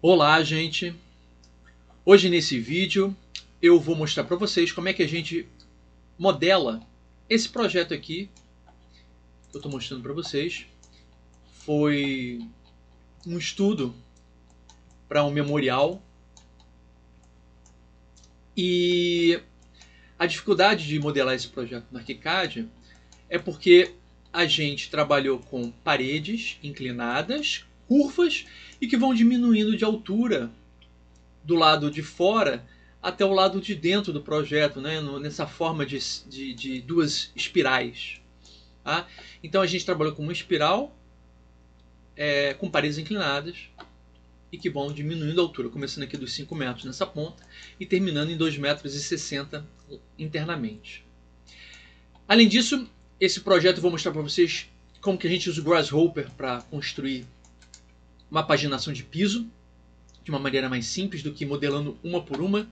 Olá, gente! Hoje nesse vídeo eu vou mostrar para vocês como é que a gente modela esse projeto aqui que eu estou mostrando para vocês. Foi um estudo para um memorial e a dificuldade de modelar esse projeto no ArchiCAD é porque a gente trabalhou com paredes inclinadas, curvas e que vão diminuindo de altura do lado de fora até o lado de dentro do projeto, né? Nessa forma de duas espirais. Tá? Então a gente trabalhou com uma espiral com paredes inclinadas e que vão diminuindo a altura, começando aqui dos 5 metros nessa ponta e terminando em 2,60 metros internamente. Além disso, esse projeto eu vou mostrar para vocês como que a gente usa o Grasshopper para construir uma paginação de piso de uma maneira mais simples do que modelando uma por uma,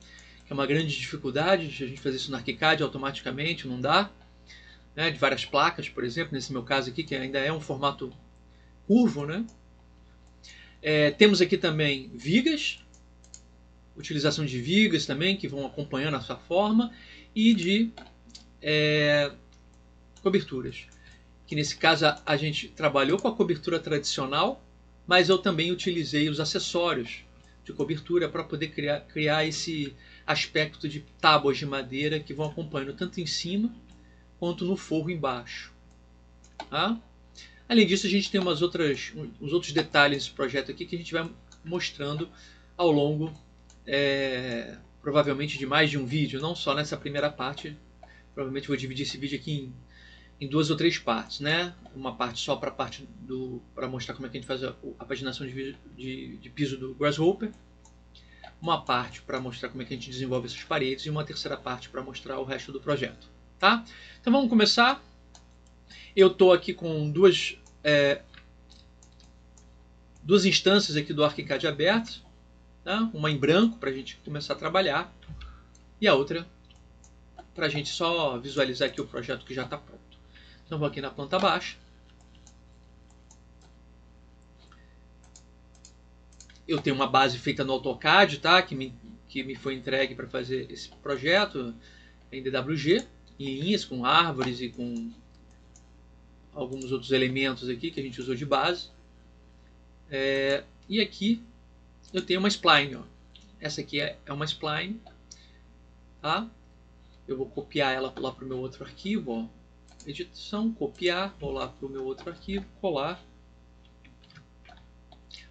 que é uma grande dificuldade de a gente fazer isso no ArchiCAD automaticamente, não dá. Né, de várias placas, por exemplo, nesse meu caso aqui, que ainda é um formato curvo. Né? Temos aqui também vigas, utilização de vigas também, que vão acompanhando a sua forma, e de coberturas. Que nesse caso a gente trabalhou com a cobertura tradicional, mas eu também utilizei os acessórios de cobertura para poder criar esse aspecto de tábuas de madeira que vão acompanhando tanto em cima quanto no forro embaixo. Tá? Além disso, a gente tem uns outros detalhes desse projeto aqui que a gente vai mostrando ao longo, provavelmente, de mais de um vídeo, não só nessa primeira parte. Provavelmente vou dividir esse vídeo aqui em 2 ou 3 partes, né? Uma parte só para mostrar como é que a gente faz a paginação de piso do Grasshopper, uma parte para mostrar como é que a gente desenvolve essas paredes e uma terceira parte para mostrar o resto do projeto, tá? Então vamos começar. Eu estou aqui com duas instâncias aqui do ArchiCAD abertas, tá? Uma em branco para a gente começar a trabalhar e a outra para a gente só visualizar aqui o projeto que já está pronto. Então vou aqui na planta baixa. Eu tenho uma base feita no AutoCAD, tá? que me foi entregue para fazer esse projeto em DWG, em linhas, com árvores e com alguns outros elementos aqui que a gente usou de base. E aqui eu tenho uma spline. Ó. Essa aqui é uma spline. Tá? Eu vou copiar ela lá para o meu outro arquivo. Ó. Edição, copiar, vou lá para o meu outro arquivo, colar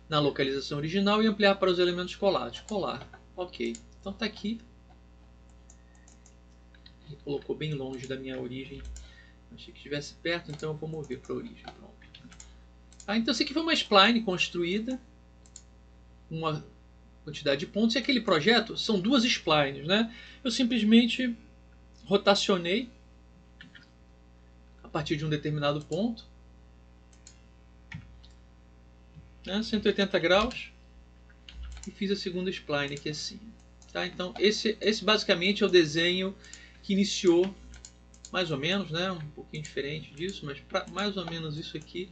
na localização original e ampliar para os elementos colados. Colar. Ok. Então está aqui. Ele colocou bem longe da minha origem. Achei que estivesse perto, então eu vou mover para a origem. Pronto. Então isso aqui foi uma spline construída, uma quantidade de pontos. E aquele projeto são 2 splines. Né? Eu simplesmente rotacionei a partir de um determinado ponto, né, 180 graus, e fiz a segunda spline aqui assim. Tá? Então esse basicamente é o desenho que iniciou, mais ou menos, né, um pouquinho diferente disso, mas mais ou menos isso aqui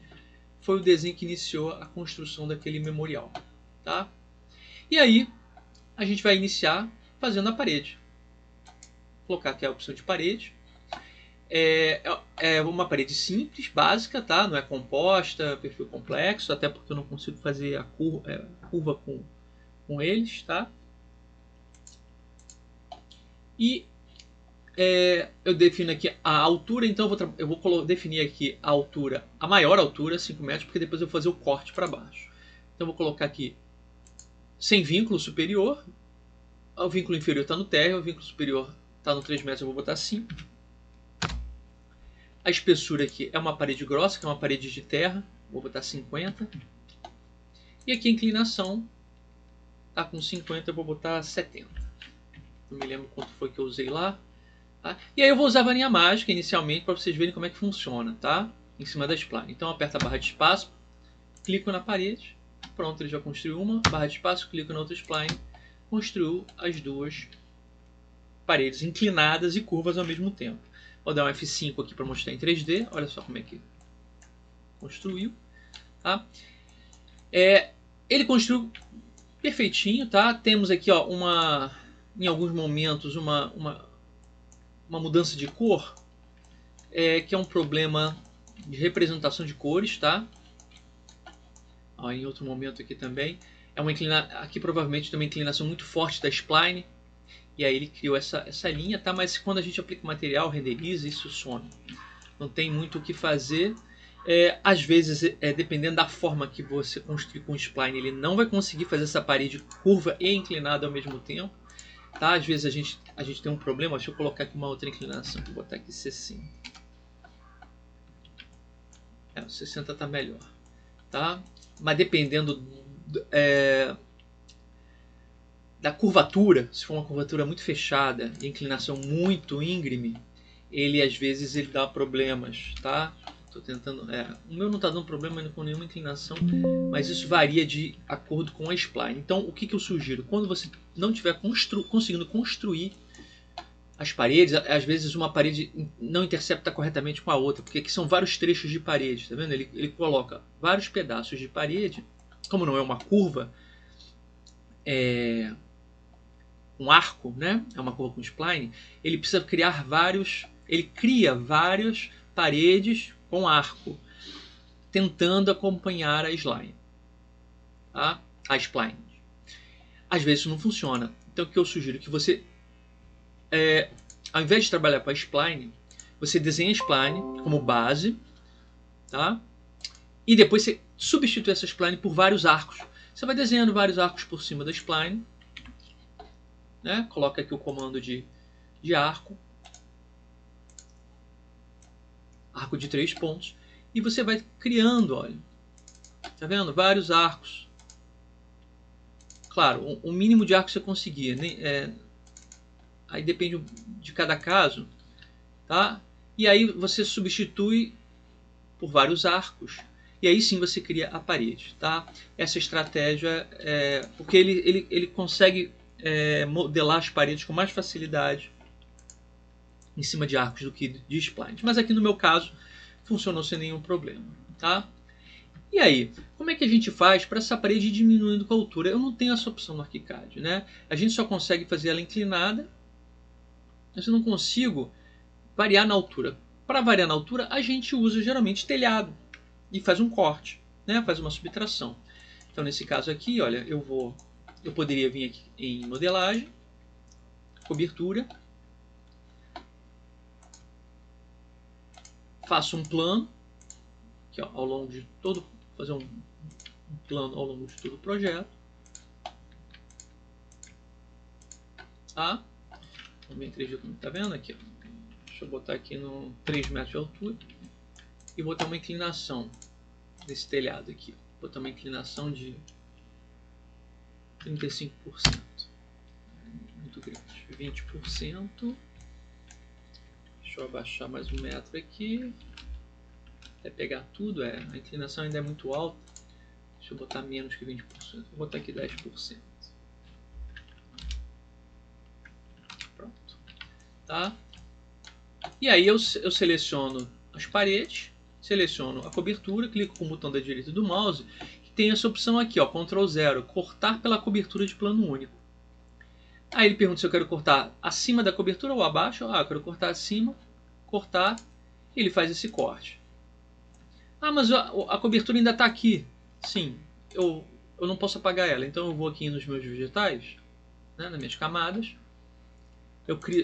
foi o desenho que iniciou a construção daquele memorial. Tá? E aí a gente vai iniciar fazendo a parede. Vou colocar aqui a opção de parede. É uma parede simples, básica, tá? Não é composta, perfil complexo, até porque eu não consigo fazer a curva com eles, tá? E eu defino aqui a altura, então eu vou definir aqui a altura, a maior altura, 5 metros, porque depois eu vou fazer o corte para baixo. Então eu vou colocar aqui sem vínculo superior, o vínculo inferior está no térreo, o vínculo superior está no 3 metros, eu vou botar 5. A espessura aqui é uma parede grossa, que é uma parede de terra, vou botar 50. E aqui a inclinação está com 50, eu vou botar 70. Não me lembro quanto foi que eu usei lá. Tá? E aí eu vou usar a varinha mágica inicialmente para vocês verem como é que funciona, tá? Em cima da spline. Então aperto a barra de espaço, clico na parede, pronto, ele já construiu uma, barra de espaço, clico na outra spline, construiu as 2 paredes inclinadas e curvas ao mesmo tempo. Vou dar um F5 aqui para mostrar em 3D. Olha só como é que construiu. Tá? Ele construiu perfeitinho, tá? Temos aqui, ó, em alguns momentos uma mudança de cor, que é um problema de representação de cores, tá? Ó, em outro momento aqui também. Aqui provavelmente tem uma inclinação muito forte da spline. E aí ele criou essa linha, tá? Mas quando a gente aplica o material, renderiza, isso some. Não tem muito o que fazer. Às vezes, dependendo da forma que você construir com o spline, ele não vai conseguir fazer essa parede curva e inclinada ao mesmo tempo. Tá? Às vezes a gente tem um problema. Deixa eu colocar aqui uma outra inclinação. Vou botar aqui 60. 60 está melhor. Tá? Mas dependendo da curvatura, se for uma curvatura muito fechada e inclinação muito íngreme, ele às vezes ele dá problemas, tá? Tô tentando, o meu não está dando problema com nenhuma inclinação, mas isso varia de acordo com a spline. Então, o que eu sugiro? Quando você não estiver conseguindo construir as paredes, às vezes uma parede não intercepta corretamente com a outra, porque aqui são vários trechos de parede, tá vendo? Ele coloca vários pedaços de parede, como não é uma curva, um arco, né? É uma curva com spline, ele precisa criar ele cria várias paredes com arco, tentando acompanhar a spline, tá? A spline. Às vezes isso não funciona. Então o que eu sugiro? Que você, ao invés de trabalhar com a spline, você desenha a spline como base, tá? E depois você substitui essa spline por vários arcos. Você vai desenhando vários arcos por cima da spline, né? Coloca aqui o comando de arco de 3 pontos, e você vai criando, olha, tá vendo? Vários arcos. Claro, o mínimo de arcos você conseguir, né? Aí depende de cada caso, tá? E aí você substitui por vários arcos, e aí sim você cria a parede, tá? Essa estratégia porque ele consegue modelar as paredes com mais facilidade em cima de arcos do que de splines. Mas aqui no meu caso funcionou sem nenhum problema, tá? E aí, como é que a gente faz para essa parede ir diminuindo com a altura? Eu não tenho essa opção no ArchiCAD, né? A gente só consegue fazer ela inclinada, mas eu não consigo variar na altura. Para variar na altura, a gente usa geralmente telhado e faz um corte, né? Faz uma subtração. Então nesse caso aqui, olha, eu poderia vir aqui em modelagem, cobertura, faço um plano, aqui, ó, ao longo de todo, fazer um plano ao longo de todo o projeto, tá? Vamos ver em 3D como tá vendo aqui, ó. Deixa eu botar aqui no 3 metros de altura e botar uma inclinação desse telhado aqui, ó. Botar uma inclinação de 35%, muito grande, 20%. Deixa eu abaixar mais 1 metro aqui. Até pegar tudo, a inclinação ainda é muito alta. Deixa eu botar menos que 20%. Vou botar aqui 10%. Pronto. Tá? E aí eu seleciono as paredes, seleciono a cobertura, clico com o botão da direita do mouse, que tem essa opção aqui, ó, Ctrl 0, cortar pela cobertura de plano único. Aí ele pergunta se eu quero cortar acima da cobertura ou abaixo. Eu quero cortar acima, cortar, e ele faz esse corte. Mas a cobertura ainda está aqui. Sim, eu não posso apagar ela, então eu vou aqui nos meus vegetais, né, nas minhas camadas.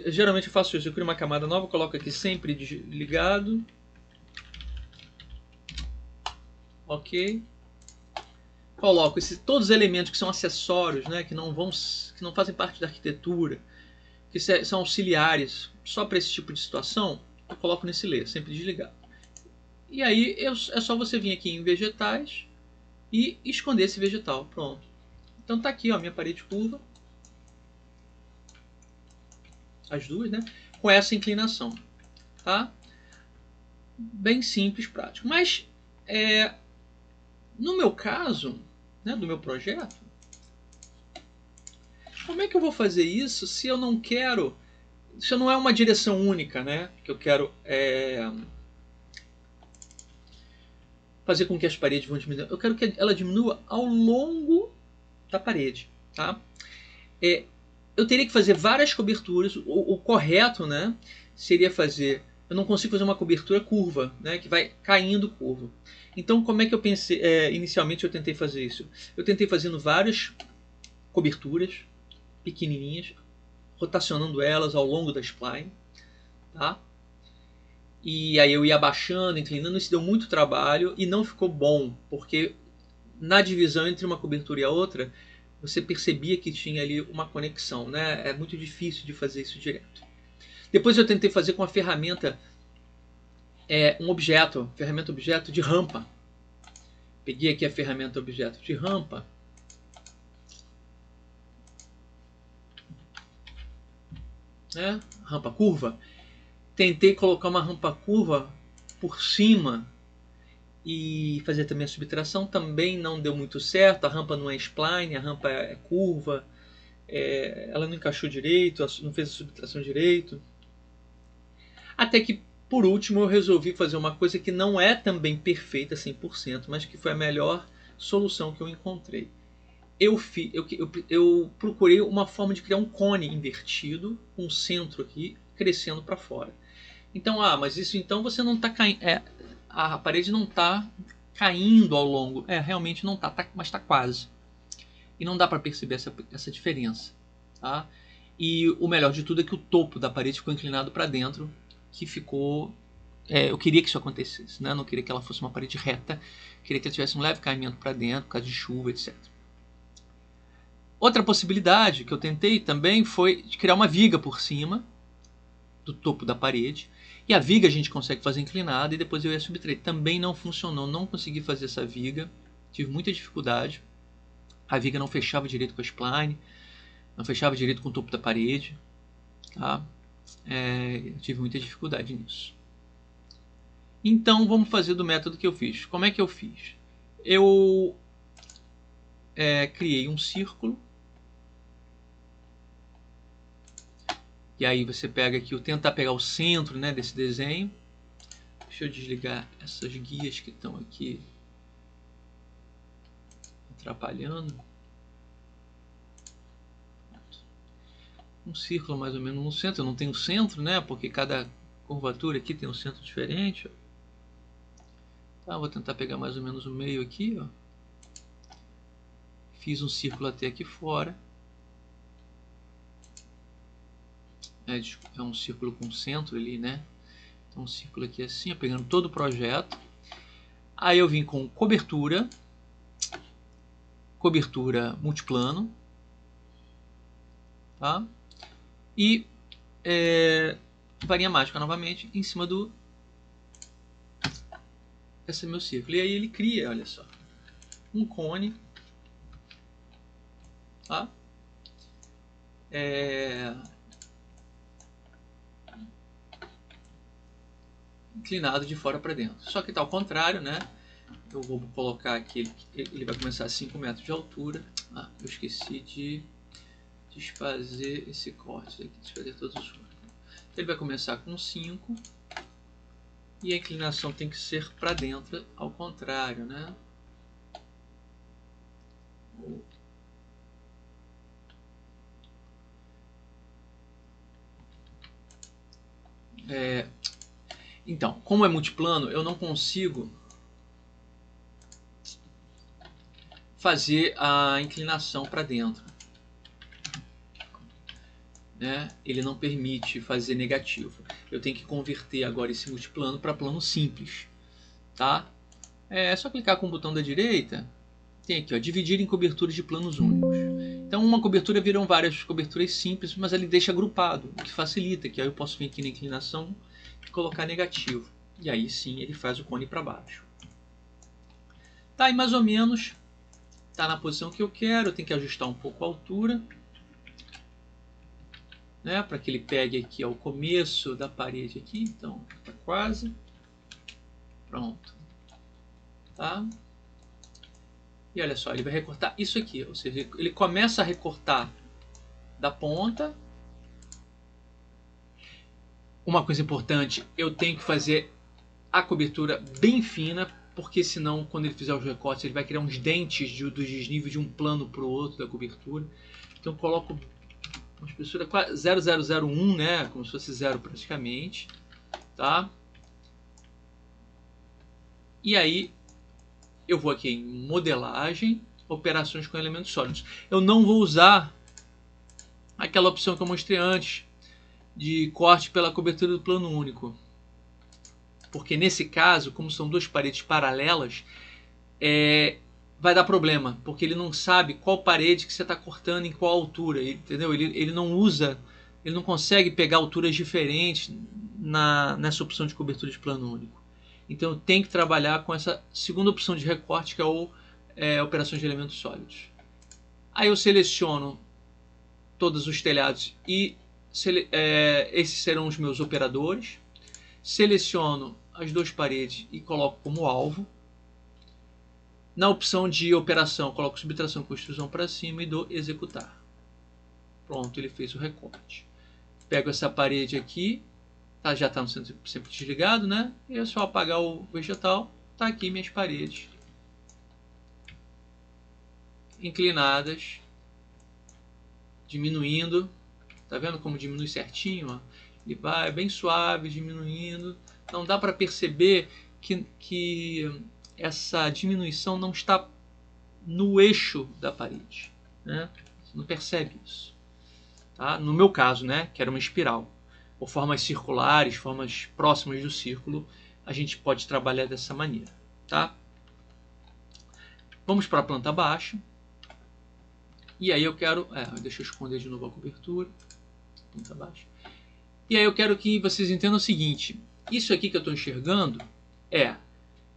Geralmente eu faço isso, eu crio uma camada nova, coloco aqui sempre ligado. Ok. Coloco todos os elementos que são acessórios, né, que não fazem parte da arquitetura, que são auxiliares só para esse tipo de situação, eu coloco nesse layer, sempre desligado. E aí é só você vir aqui em vegetais e esconder esse vegetal. Pronto. Então tá aqui, ó, minha parede curva. As duas, né? Com essa inclinação. Tá? Bem simples, prático. Mas no meu caso, né, do meu projeto, como é que eu vou fazer isso se eu não quero, se não é uma direção única, né? Que eu quero fazer com que as paredes vão diminuir. Eu quero que ela diminua ao longo da parede. Tá? Eu teria que fazer várias coberturas. O correto, né, seria fazer... Eu não consigo fazer uma cobertura curva, né, que vai caindo curva. Então, como é que eu pensei... inicialmente eu tentei fazer isso. Eu tentei fazendo várias coberturas pequenininhas, rotacionando elas ao longo da spline. Tá? E aí eu ia abaixando, inclinando. Isso deu muito trabalho e não ficou bom, porque na divisão entre uma cobertura e a outra, você percebia que tinha ali uma conexão, né? É muito difícil de fazer isso direto. Depois eu tentei fazer com a ferramenta, ferramenta objeto de rampa. Peguei aqui a ferramenta objeto de rampa. Né? Rampa curva. Tentei colocar uma rampa curva por cima e fazer também a subtração. Também não deu muito certo. A rampa não é spline, a rampa é curva. Ela não encaixou direito, não fez a subtração direito. Até que, por último, eu resolvi fazer uma coisa que não é também perfeita 100%, mas que foi a melhor solução que eu encontrei. Eu procurei uma forma de criar um cone invertido, com um centro aqui, crescendo para fora. Então, mas isso então você não está caindo... a parede não está caindo ao longo. Realmente não está, mas está quase. E não dá para perceber essa diferença. Tá? E o melhor de tudo é que o topo da parede ficou inclinado para dentro, que ficou... eu queria que isso acontecesse, né? Não queria que ela fosse uma parede reta, queria que ela tivesse um leve caimento para dentro, por causa de chuva, etc. Outra possibilidade que eu tentei também foi de criar uma viga por cima do topo da parede, e a viga a gente consegue fazer inclinada e depois eu ia subtrair. Também não funcionou, não consegui fazer essa viga, tive muita dificuldade. A viga não fechava direito com a spline, não fechava direito com o topo da parede, tá? Eu tive muita dificuldade nisso. Então vamos fazer do método que eu fiz. Como é que eu fiz? Eu criei um círculo. E aí você pega aqui, tentar pegar o centro, né, desse desenho. Deixa eu desligar essas guias que estão aqui atrapalhando. Um círculo mais ou menos no centro. Eu não tenho centro, né, porque cada curvatura aqui tem um centro diferente. Tá, vou tentar pegar mais ou menos o meio aqui. Ó. Fiz um círculo até aqui fora. É um círculo com centro ali, né? Então um círculo aqui assim, pegando todo o projeto. Aí eu vim com cobertura multiplano, tá? E varinha mágica novamente em cima do... Esse é meu círculo. E aí ele cria, olha só, um cone, tá? Inclinado de fora para dentro. Só que está ao contrário, né? Eu vou colocar aqui, ele vai começar a 5 metros de altura. Eu esqueci de desfazer esse corte aqui, desfazer todos os cortes. Então ele vai começar com 5 e a inclinação tem que ser para dentro, ao contrário, né? Então, como é multiplano, eu não consigo fazer a inclinação para dentro, né? Ele não permite fazer negativo. Eu tenho que converter agora esse multiplano para plano simples, tá? É só clicar com o botão da direita. Tem aqui, ó, dividir em coberturas de planos únicos. Então uma cobertura viram várias coberturas simples, mas ele deixa agrupado, o que facilita, que aí eu posso vir aqui na inclinação e colocar negativo. E aí sim ele faz o cone para baixo. Tá aí mais ou menos, tá na posição que eu quero, eu tenho que ajustar um pouco a altura, né, para que ele pegue aqui o começo da parede aqui, então tá quase pronto, tá? E olha só, ele vai recortar isso aqui, ou seja, ele começa a recortar da ponta. Uma coisa importante, eu tenho que fazer a cobertura bem fina, porque senão, quando ele fizer os recortes, ele vai criar uns dentes do desnível de um plano para o outro da cobertura. Então eu coloco uma espessura 0001, né, como se fosse zero praticamente, tá? E aí eu vou aqui em modelagem, operações com elementos sólidos. Eu não vou usar aquela opção que eu mostrei antes, de corte pela cobertura do plano único. Porque nesse caso, como são duas paredes paralelas, vai dar problema, porque ele não sabe qual parede que você está cortando em qual altura, entendeu? Ele não usa, ele não consegue pegar alturas diferentes nessa opção de cobertura de plano único. Então eu tenho que trabalhar com essa segunda opção de recorte, que é operações de elementos sólidos. Aí eu seleciono todos os telhados e esses serão os meus operadores. Seleciono as duas paredes e coloco como alvo. Na opção de operação, coloco subtração com extrusão para cima e dou executar. Pronto, ele fez o recorte. Pego essa parede aqui, tá, já está no centro sempre desligado, né? E é só apagar o vegetal. Tá aqui minhas paredes inclinadas, diminuindo. Tá vendo como diminui certinho? Ó? Ele vai bem suave, diminuindo. Então dá para perceber que essa diminuição não está no eixo da parede, né? Você não percebe isso, tá? No meu caso, né, que era uma espiral, ou formas circulares, formas próximas do círculo, a gente pode trabalhar dessa maneira, tá? Vamos para a planta baixa. E aí eu quero, deixa eu esconder de novo a cobertura, planta baixa. E aí eu quero que vocês entendam o seguinte: isso aqui que eu estou enxergando é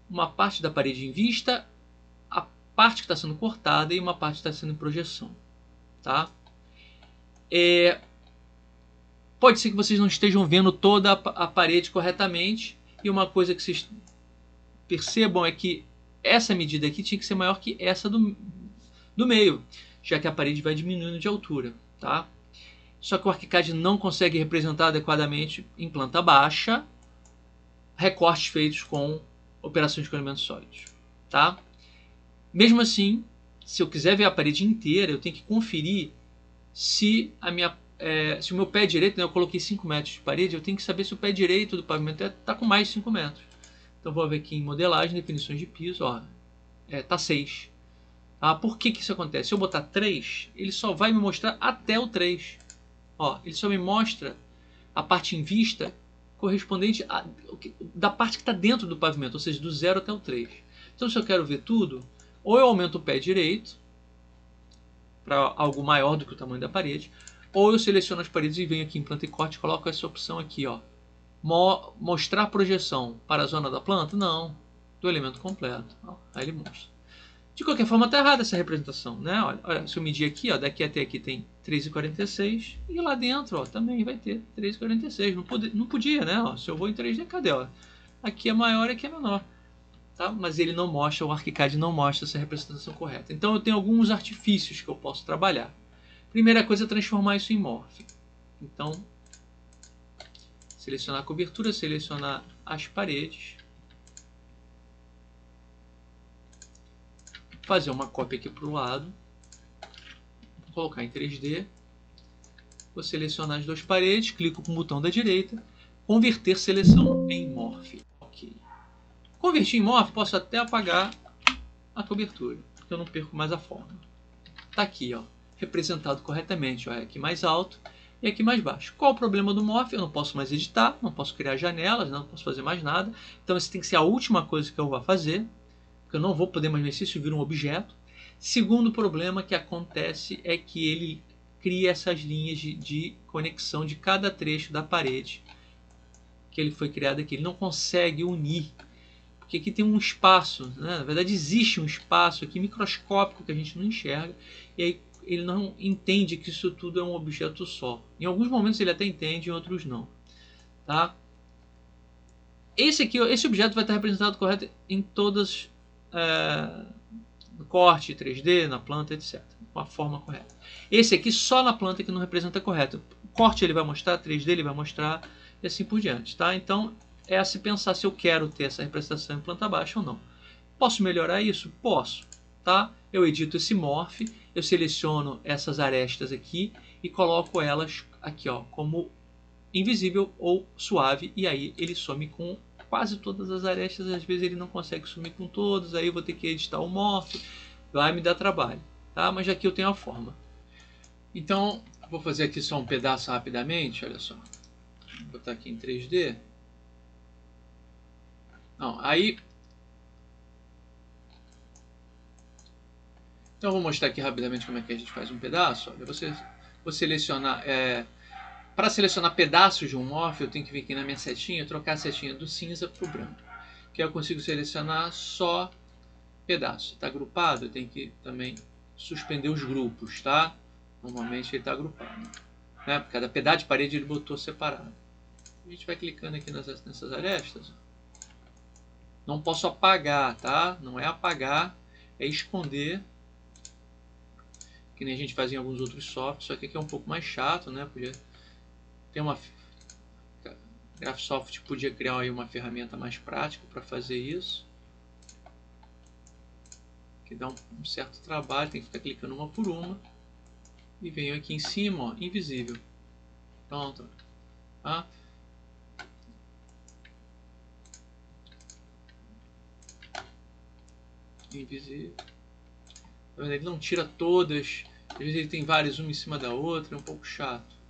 uma parte da parede em vista, a parte que está sendo cortada e uma parte que está sendo em projeção, tá? Pode ser que vocês não estejam vendo toda a parede corretamente, e uma coisa que vocês percebam é que essa medida aqui tinha que ser maior que essa do meio, já que a parede vai diminuindo de altura, tá? Só que o ArchiCAD não consegue representar adequadamente em planta baixa recortes feitos com operações com elementos sólidos, tá? Mesmo assim, se eu quiser ver a parede inteira, eu tenho que conferir se o meu pé direito, né, eu coloquei 5 metros de parede, eu tenho que saber se o pé direito do pavimento está com mais de 5 metros. Então vou ver aqui em modelagem, definições de piso, ó, tá 6. Por que isso acontece? Se eu botar 3, ele só vai me mostrar até o 3. Ó, ele só me mostra a parte em vista correspondente da parte que está dentro do pavimento, ou seja, do 0 até o 3. Então, se eu quero ver tudo, ou eu aumento o pé direito para algo maior do que o tamanho da parede, ou eu seleciono as paredes e venho aqui em planta e corte e coloco essa opção aqui, ó, mostrar projeção para a zona da planta? Não, do elemento completo. Ó, aí ele mostra. De qualquer forma, está errada essa representação, né? Olha, se eu medir aqui, ó, daqui até aqui tem 3,46 e lá dentro, ó, também vai ter 3,46. Não podia, né? Ó, se eu vou em 3D, cadê? Ó? Aqui é maior e aqui é menor, tá? Mas ele não mostra, o ArchiCAD não mostra essa representação correta. Então eu tenho alguns artifícios que eu posso trabalhar. Primeira coisa é transformar isso em morph. Então, selecionar a cobertura, selecionar as paredes, fazer uma cópia aqui para o lado, vou colocar em 3D, vou selecionar as duas paredes, clico com o botão da direita, converter seleção em morph. Ok. Convertir em morph, posso até apagar a cobertura, porque eu não perco mais a forma. Está aqui, ó, representado corretamente, ó, é aqui mais alto e aqui mais baixo. Qual o problema do morph? Eu não posso mais editar, não posso criar janelas, não posso fazer mais nada. Então essa tem que ser a última coisa que eu vou fazer, porque eu não vou poder mais mexer, isso vira um objeto. Segundo problema que acontece é que ele cria essas linhas de conexão de cada trecho da parede que ele foi criado aqui. Ele não consegue unir, porque aqui tem um espaço, né? Na verdade existe um espaço aqui microscópico que a gente não enxerga, e aí ele não entende que isso tudo é um objeto só. Em alguns momentos ele até entende, em outros não. Tá? Esse objeto vai estar representado correto em todas, no corte 3D, na planta, etc. Com a forma correta. Esse aqui só na planta que não representa correto. O corte ele vai mostrar, 3D ele vai mostrar, e assim por diante. Tá? Então é a se pensar se eu quero ter essa representação em planta baixa ou não. Posso melhorar isso? Posso, tá? Eu edito esse morph, eu seleciono essas arestas aqui e coloco elas aqui, ó, como invisível ou suave, e aí ele some com quase todas as arestas. Às vezes ele não consegue sumir com todas, aí eu vou ter que editar o morph, vai me dar trabalho, tá? Mas aqui eu tenho a forma. Então, vou fazer aqui só um pedaço rapidamente, olha só. Vou botar aqui em 3D. Não, aí... Então eu vou mostrar aqui rapidamente como é que a gente faz um pedaço. Olha, vou selecionar... Para selecionar pedaços de um morph, eu tenho que vir aqui na minha setinha, trocar a setinha do cinza para o branco. Que aí eu consigo selecionar só pedaço. Está agrupado, eu tenho que também suspender os grupos, tá? Normalmente ele está agrupado, né? Porque cada pedaço de parede ele botou separado. A gente vai clicando aqui nessas arestas. Não posso apagar, tá? Não é apagar, é esconder. Que nem a gente faz em alguns outros softwares. Só que aqui é um pouco mais chato, né? Tem uma... Graphisoft podia criar aí uma ferramenta mais prática para fazer isso. Que dá um certo trabalho, tem que ficar clicando uma por uma. E venho aqui em cima, ó, invisível. Pronto. Tá? Invisível. Ele não tira todas. Às vezes ele tem várias, uma em cima da outra, é um pouco chato.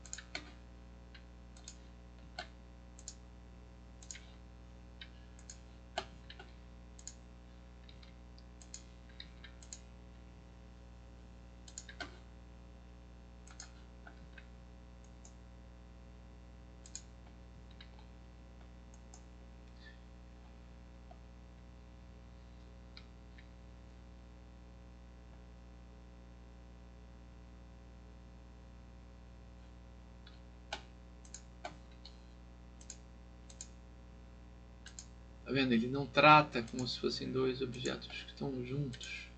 Tá vendo? Ele não trata como se fossem dois objetos que estão juntos.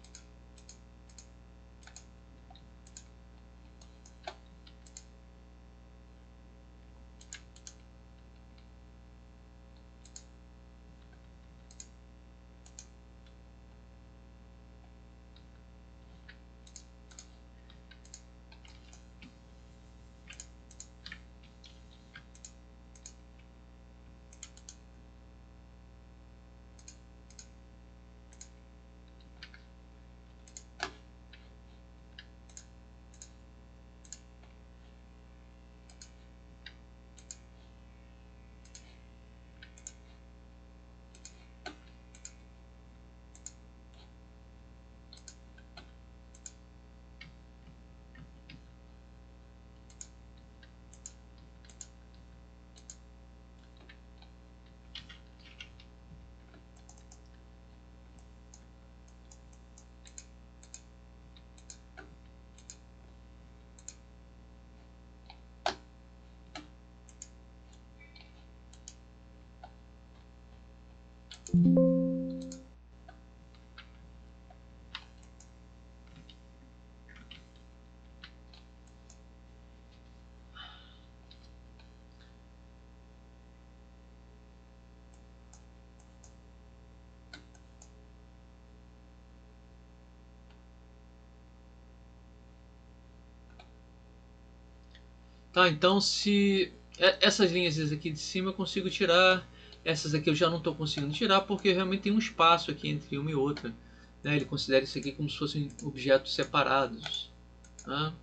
Tá, então se essas linhas aqui de cima eu consigo tirar, essas aqui eu já não estou conseguindo tirar porque realmente tem um espaço aqui entre uma e outra, né? Ele considera isso aqui como se fossem objetos separados, né?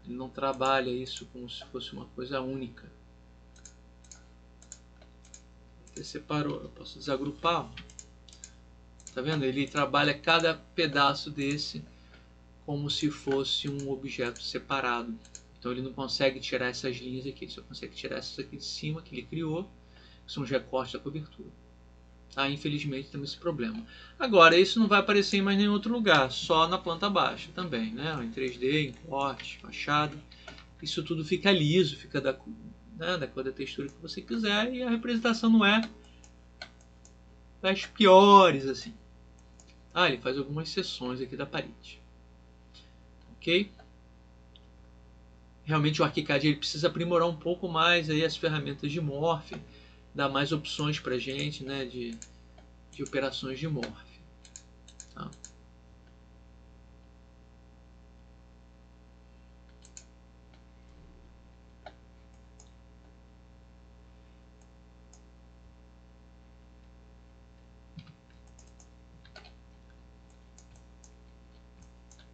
Ele não trabalha isso como se fosse uma coisa única. Ele separou, eu posso desagrupar, ó. Tá vendo? Ele trabalha cada pedaço desse como se fosse um objeto separado. Então ele não consegue tirar essas linhas aqui, ele só consegue tirar essas aqui de cima que ele criou, que são os recortes da cobertura. Ah, infelizmente temos esse problema. Agora, isso não vai aparecer em mais nenhum outro lugar, só na planta baixa também, né? Em 3D, em corte, fachada. Isso tudo fica liso, fica da cor da textura que você quiser, e a representação não é das piores, assim. Ah, ele faz algumas seções aqui da parede. Ok? Realmente o ArchiCAD ele precisa aprimorar um pouco mais aí as ferramentas de morph, dar mais opções para a gente, né, de de operações de morph. Tá?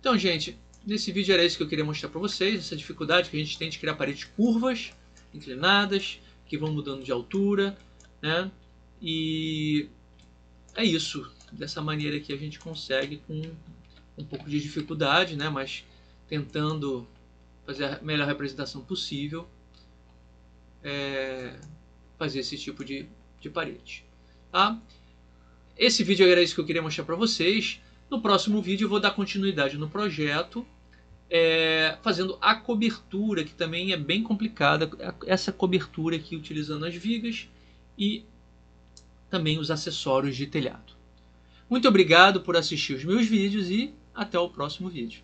Então, gente, nesse vídeo era isso que eu queria mostrar para vocês, essa dificuldade que a gente tem de criar paredes curvas, inclinadas, que vão mudando de altura, né? E é isso, dessa maneira que a gente consegue, com um pouco de dificuldade, né? Mas tentando fazer a melhor representação possível, fazer esse tipo de parede. Tá? Esse vídeo era isso que eu queria mostrar para vocês. No próximo vídeo eu vou dar continuidade no projeto, fazendo a cobertura, que também é bem complicada, essa cobertura aqui utilizando as vigas e também os acessórios de telhado. Muito obrigado por assistir os meus vídeos e até o próximo vídeo.